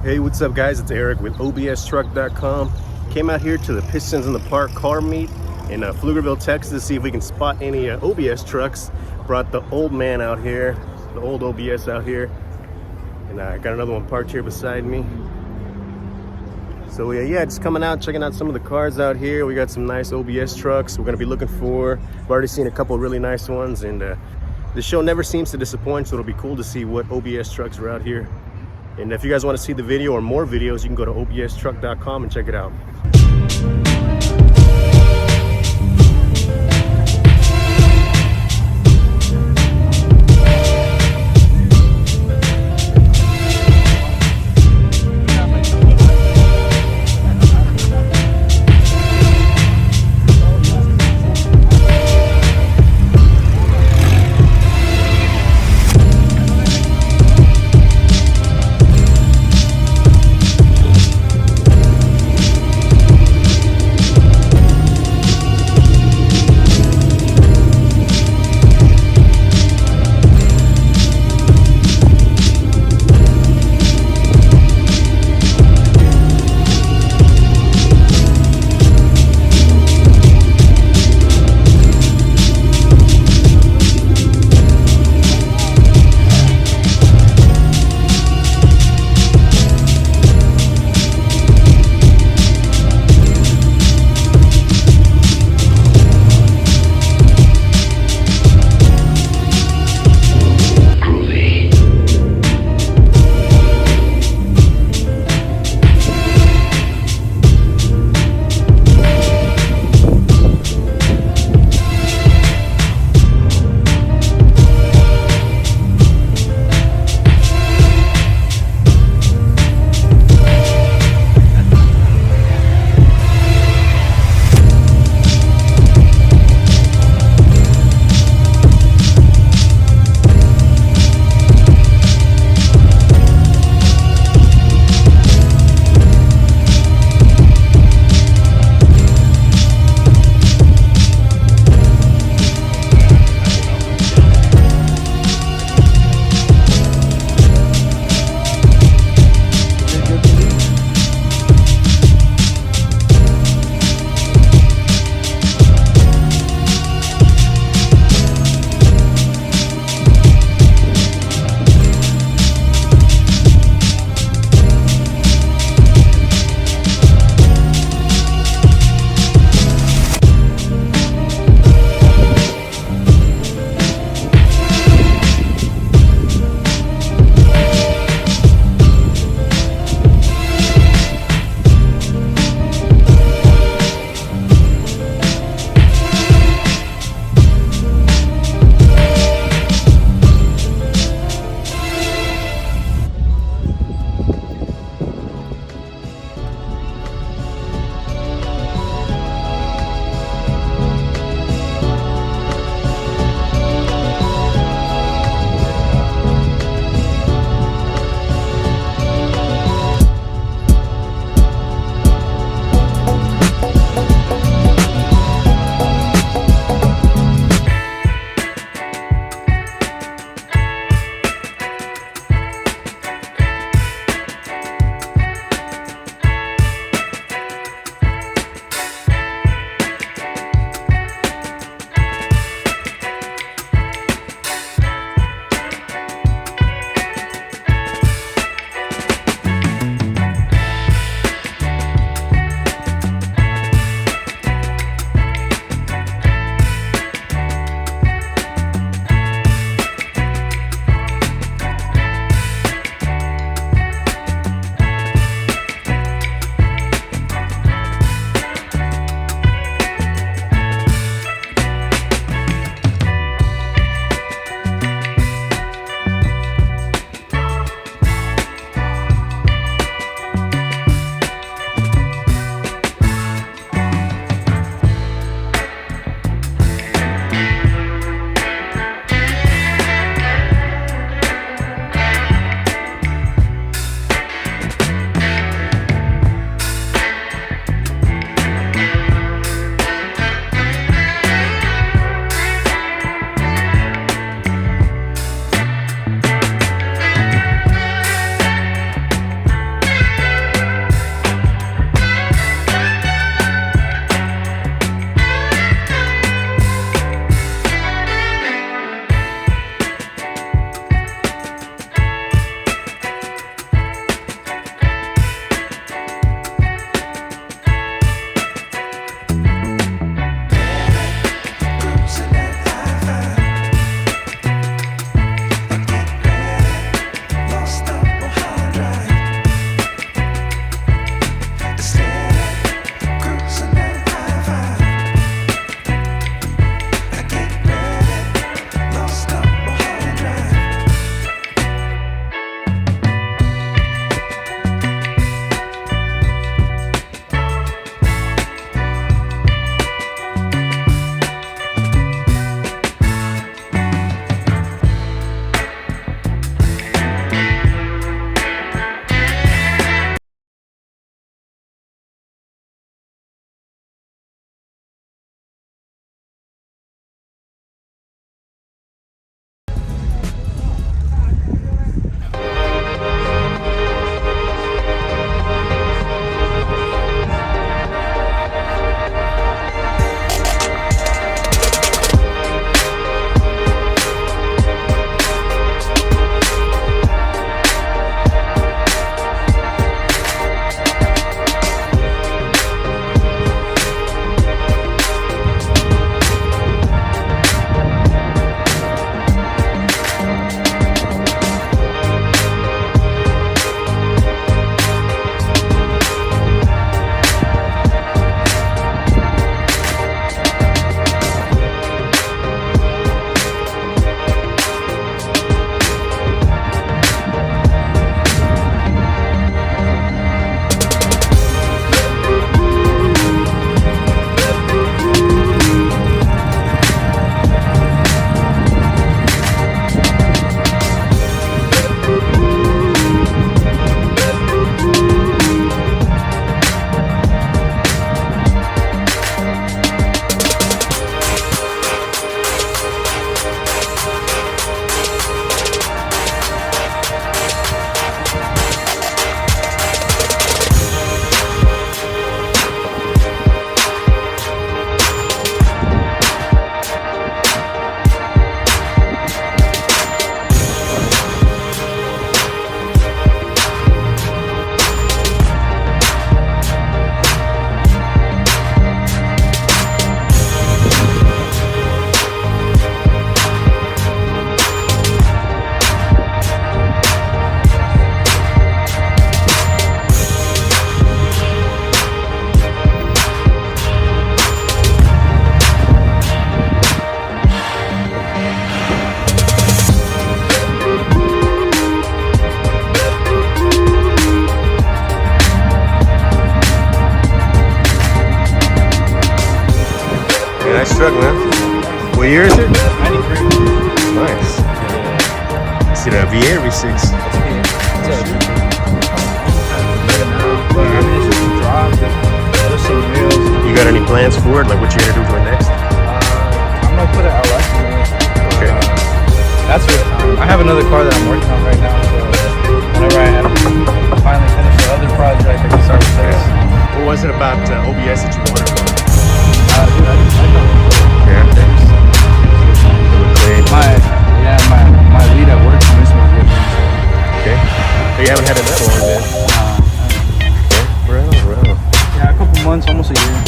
Hey, what's up guys? It's Eric with OBSTRUCK.COM. Came out here to the Pistons in the Park car meet in Pflugerville, Texas to see if we can spot any OBS trucks. Brought the old man out here, the old OBS out here. And I got another one parked here beside me. So yeah, just coming out, checking out some of the cars out here. We got some nice OBS trucks we're gonna be looking for. I've already seen a couple of really nice ones, and the show never seems to disappoint, so it'll be cool to see what OBS trucks are out here. And if you guys want to see the video or more videos, you can go to OBSTRUCK.COM and check it out. Nice truck, man. What year is it? 93. Nice. Is it a V8 or V6? You got any plans for it? Like what you gonna do to it next? I'm gonna put an LS in it. Okay. That's what I have another car that I'm working on right now. So whenever I finally finish the other project, I can start with this. What was it about OBS that you wanted? Dude, I know. Yeah. My lead at work on this one. Okay. So you haven't had it that long then? Okay. Bro. Yeah, a couple months, almost a year.